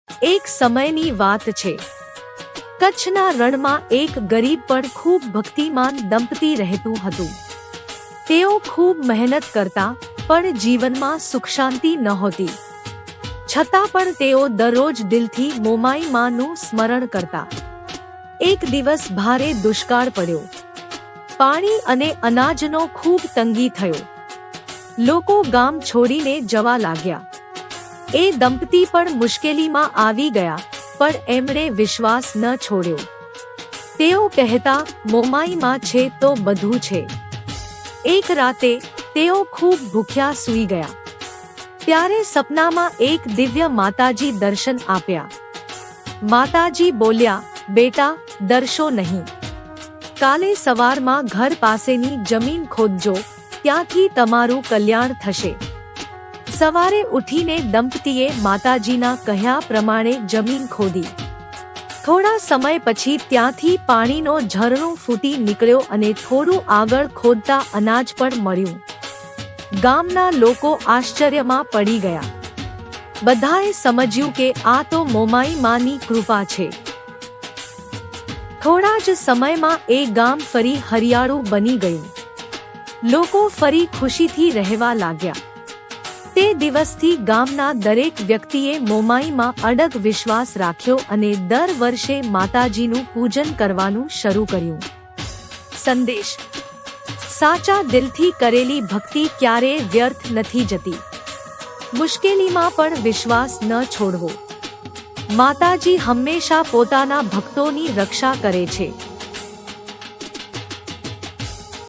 એક સમયની વાત છે. કચ્છના રણમાં એક ગરીબ પણ ખૂબ ભક્તિમાન દંપતી રહેતું હતું. તેઓ ખૂબ મહેનત કરતા, પણ જીવનમાં સુખ શાંતિ નહોતી. છતાં પણ તેઓ દરરોજ દિલથી મોમાઈ માનું સ્મરણ કરતા. એક દિવસ ભારે દુષ્કાળ પડ્યો. પાણી અને અનાજનો ખૂબ તંગી થયો. લોકો ગામ છોડીને જવા લાગ્યા. એ દંપતી પણ મુશ્કેલીમાં આવી ગયા, પણ એમણે વિશ્વાસ ન છોડ્યો. તેઓ કહેતા, મોમાઈ માં છે તો બધું છે. એક રાતે તેઓ ખૂબ ભૂખ્યા સૂઈ ગયા. ત્યારે સપનામાં એક દિવ્ય માતાજી દર્શન આપ્યા. માતાજી બોલ્યા, બેટા, ડરશો નહીં. કાલે સવારમાં ઘર પાસેની જમીન ખોદજો, ત્યાંથી તમારું કલ્યાણ થશે. સવારે ઉઠીને દંપતીએ માતાજીના કહ્યા પ્રમાણે જમીન ખોદી. થોડા સમય પછી ત્યાંથી પાણીનો ઝરણો ફૂટી નીકળ્યો અને થોડું આગળ ખોદતા અનાજ પણ મળ્યું. ગામના લોકો આશ્ચર્યમાં પડી ગયા. બધાએ સમજ્યું કે આ તો મોમાઈ માની કૃપા છે. થોડા જ સમયમાં એ ગામ ફરી હરિયાળું બની ગયું. લોકો ફરી ખુશીથી રહેવા લાગ્યા. તે દિવસથી ગામના દરેક વ્યક્તિએ મોમાઈમાં અડગ વિશ્વાસ રાખ્યો અને દર વર્ષે માતાજીનું પૂજન કરવાનું શરૂ કર્યું. સંદેશ: સાચા દિલથી કરેલી ભક્તિ ક્યારેય વ્યર્થ નથી જતી. મુશ્કેલીમાં પણ વિશ્વાસ ન છોડવો. માતાજી હંમેશા પોતાના ભક્તોની રક્ષા કરે છે.